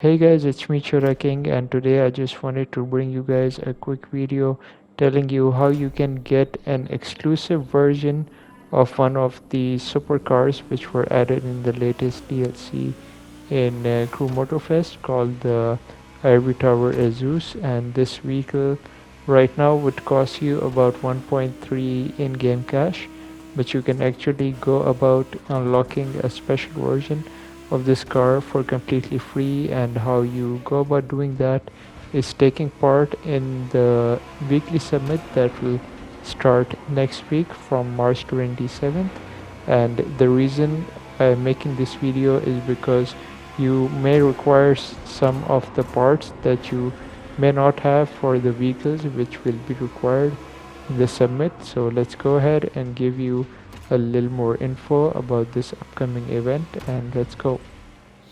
Hey guys, it's me Chora King, and today I just wanted to bring you guys a quick video telling you how you can get an exclusive version of one of the supercars which were added in the latest DLC in Crew Motorfest called the Ivory Tower Azus. And this vehicle right now would cost you about 1.3 in-game cash, but you can actually go about unlocking a special version of this car for completely free. And how you go about doing that is taking part in the weekly summit that will start next week from March 27th. And the reason I'm making this video is because you may require some of the parts that you may not have for the vehicles which will be required in the summit. So let's go ahead and give you a little more info about this upcoming event, and let's go.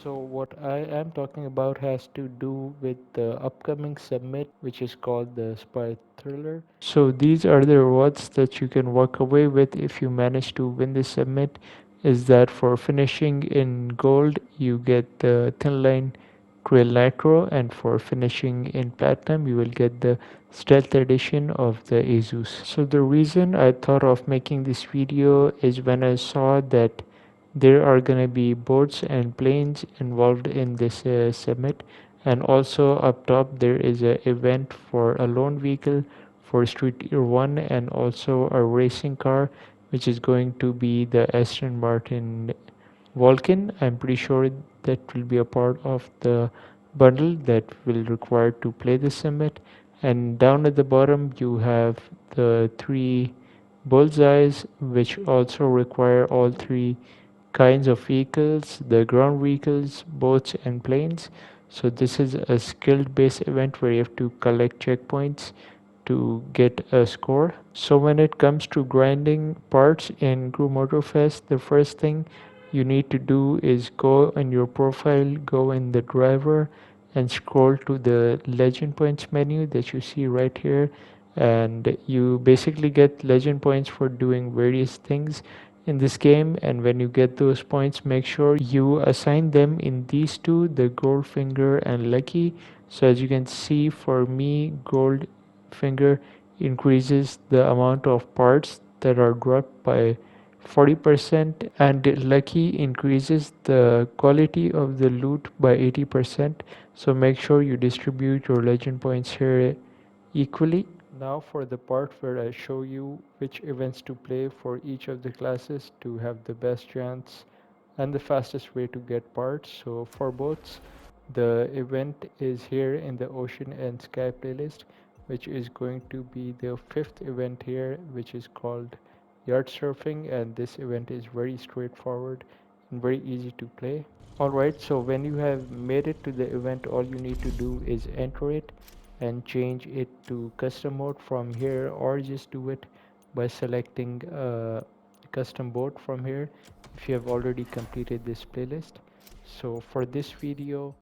So what I am talking about has to do with the upcoming summit which is called the Spy Thriller. So these are the rewards that you can walk away with if you manage to win the summit. Is that for finishing in gold you get the thin line Trail Nitro, and for finishing in platinum you will get the stealth edition of the Asus. So the reason I thought of making this video is when I saw that there are gonna be boats and planes involved in this summit, and also up top there is a event for a loan vehicle for Street Tier 1, and also a racing car which is going to be the Aston Martin Vulcan. I'm pretty sure that will be a part of the bundle that will require to play the summit. And down at the bottom you have the three bullseyes which also require all three kinds of vehicles: the ground vehicles, boats, and planes. So this is a skilled based event where you have to collect checkpoints to get a score. So when it comes to grinding parts in Crew Motorfest, the first thing you need to do is go in your profile, go in the driver, and scroll to the legend points menu that you see right here. And you basically get legend points for doing various things in this game. And when you get those points, make sure you assign them in these two, the Goldfinger and Lucky. So as you can see, for me, Goldfinger increases the amount of parts that are dropped by 40%, and Lucky increases the quality of the loot by 80%. So make sure you distribute your legend points here equally. Now for the part where I show you which events to play for each of the classes to have the best chance and the fastest way to get parts. So for boats, the event is here in the Ocean and Sky playlist, which is going to be the fifth event here, which is called Yacht Surfing, and this event is very straightforward and very easy to play. Alright, so when you have made it to the event, all you need to do is enter it and change it to custom mode from here, or just do it by selecting custom boat from here if you have already completed this playlist. So for this video,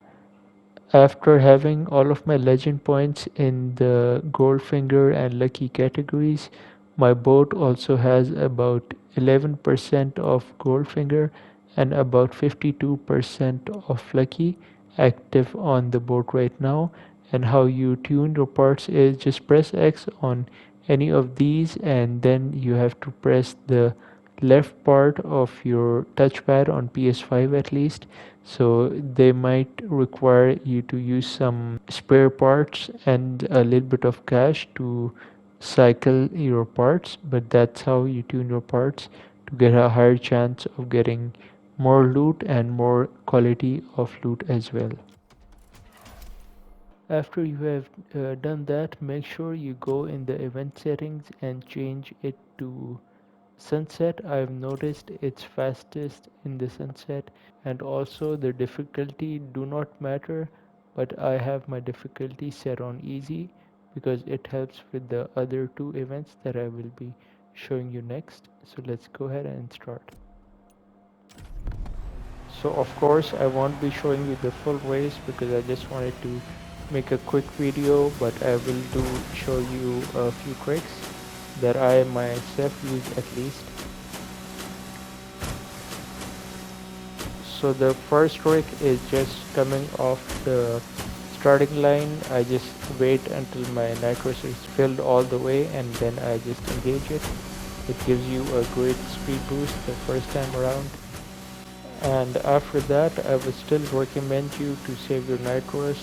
after having all of my legend points in the Goldfinger and Lucky categories, my boat also has about 11% of Goldfinger and about 52% of Lucky active on the boat right now. And how you tune your parts is just press X on any of these, and then you have to press the left part of your touchpad on PS5 at least. So they might require you to use some spare parts and a little bit of cash to cycle your parts, but that's how you tune your parts to get a higher chance of getting more loot and more quality of loot as well. After you have done that, make sure you go in the event settings and change it to sunset. I've noticed it's fastest in the sunset, and also the difficulty do not matter, but I have my difficulty set on easy because it helps with the other two events that I will be showing you next. So let's go ahead and start. So of course I won't be showing you the full race because I just wanted to make a quick video, but I will do show you a few tricks that I myself use at least. So So the first trick is just coming off the starting line. I just wait until my nitrous is filled all the way and then I just engage it. It gives you a great speed boost the first time around. And after that, I would still recommend you to save your nitros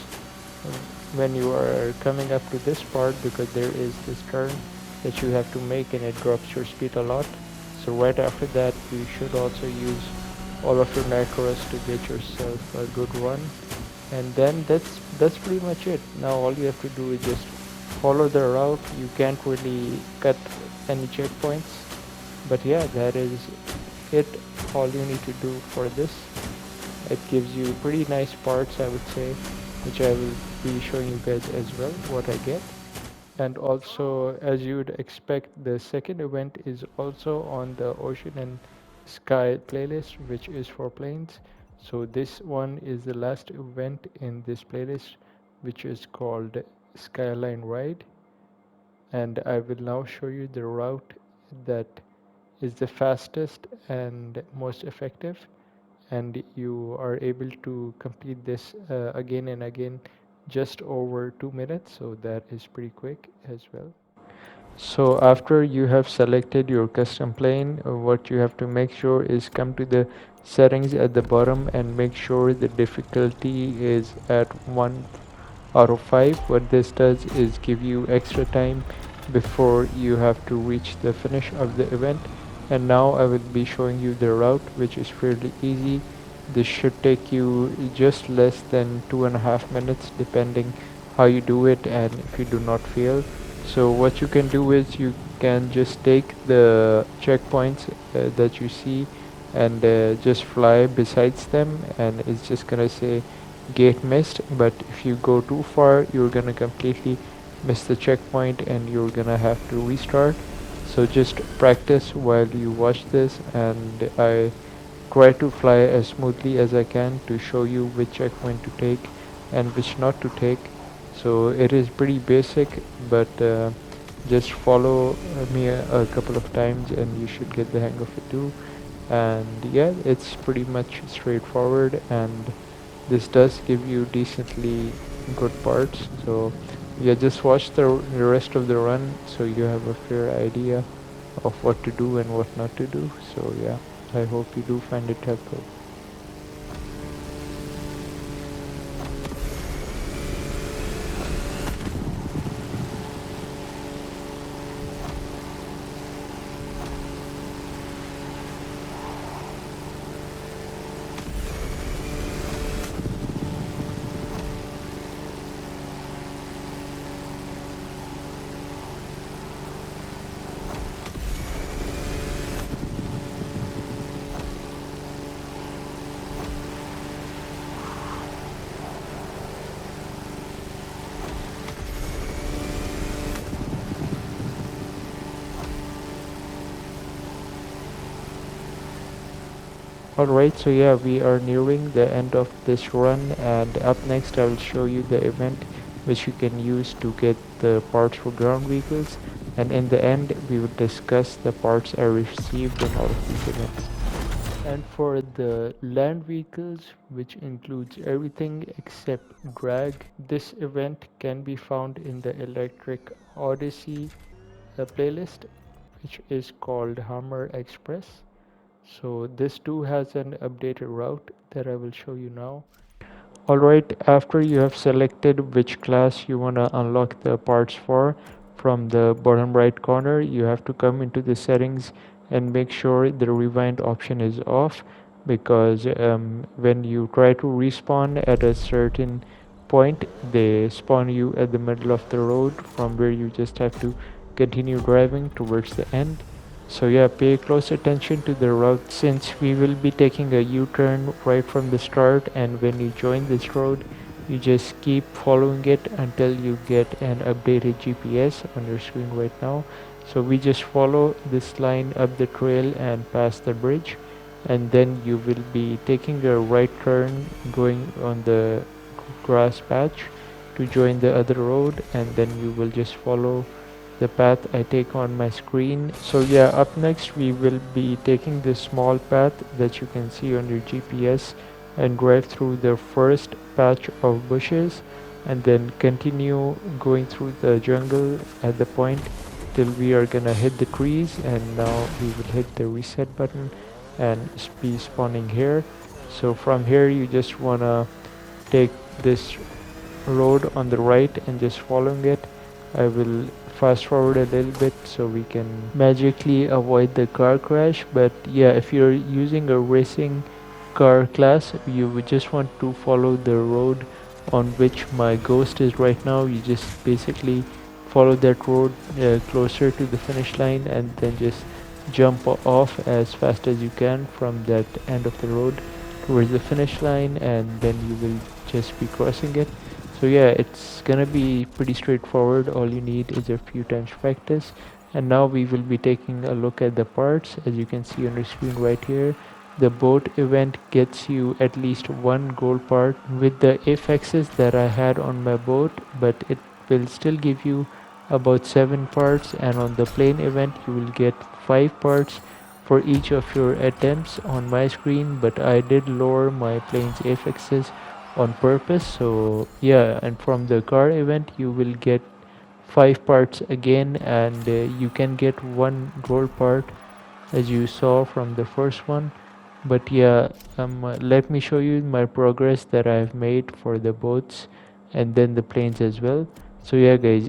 when you are coming up to this part, because there is this turn that you have to make and it drops your speed a lot. So right after that, you should also use all of your nitros to get yourself a good run. And then that's pretty much it. Now all you have to do is just follow the route. You can't really cut any checkpoints, but yeah, that is it. All you need to do for this. It gives you pretty nice parts, I would say, which I will be showing you guys as well what I get. And also, as you would expect, the second event is also on the Ocean and Sky playlist, which is for planes. So this one is the last event in this playlist, which is called Skyline Ride. And I will now show you the route that is the fastest and most effective, and you are able to complete this again and again just over 2 minutes, so that is pretty quick as well. So after you have selected your custom plane, what you have to make sure is come to the settings at the bottom and make sure the difficulty is at 1 out of 5. What this does is give you extra time before you have to reach the finish of the event. And now I will be showing you the route, which is fairly easy. This should take you just less than 2.5 minutes depending how you do it and if you do not fail. So what you can do is you can just take the checkpoints that you see and just fly besides them, and it's just gonna say gate missed. But if you go too far, you're gonna completely miss the checkpoint and you're gonna have to restart. So just practice while you watch this, and I try to fly as smoothly as I can to show you which checkpoint to take and which not to take. So it is pretty basic, but just follow me a couple of times and you should get the hang of it too. And yeah, it's pretty much straightforward, and this does give you decently good parts. So yeah, just watch the rest of the run so you have a fair idea of what to do and what not to do. So yeah, I hope you do find it helpful. Alright, so yeah, we are nearing the end of this run, and up next I will show you the event which you can use to get the parts for ground vehicles, and in the end we will discuss the parts I received in all of these events. And for the land vehicles, which includes everything except drag, this event can be found in the Electric Odyssey playlist, which is called Hammer Express. So this too has an updated route that I will show you now. Alright, after you have selected which class you want to unlock the parts for, from the bottom right corner you have to come into the settings and make sure the rewind option is off, because when you try to respawn at a certain point, they spawn you at the middle of the road from where you just have to continue driving towards the end. So yeah, pay close attention to the route, since we will be taking a U-turn right from the start, and when you join this road you just keep following it until you get an updated GPS on your screen right now. So we just follow this line up the trail and past the bridge, and then you will be taking a right turn going on the grass patch to join the other road, and then you will just follow the path I take on my screen. So yeah, up next we will be taking this small path that you can see on your GPS and drive through the first patch of bushes, and then continue going through the jungle at the point till we are gonna hit the trees, and now we will hit the reset button and be spawning here. So from here you just wanna take this road on the right and just following it. I will fast forward a little bit so we can magically avoid the car crash. But yeah, if you're using a racing car class, you would just want to follow the road on which my ghost is right now. You just basically follow that road closer to the finish line, and then just jump off as fast as you can from that end of the road towards the finish line, and then you will just be crossing it. So yeah, it's gonna be pretty straightforward. All you need is a few times practice. And now we will be taking a look at the parts. As you can see on the screen right here, the boat event gets you at least one gold part with the affixes that I had on my boat, but it will still give you about 7 parts, and on the plane event you will get 5 parts for each of your attempts on my screen, but I did lower my plane's affixes on purpose. So yeah, and from the car event you will get 5 parts again, and you can get one gold part as you saw from the first one. But yeah, let me show you my progress that I've made for the boats and then the planes as well. So yeah guys,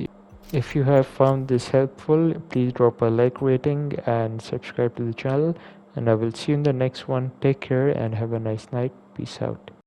if you have found this helpful, please drop a like rating and subscribe to the channel, and I will see you in the next one. Take care and have a nice night. Peace out.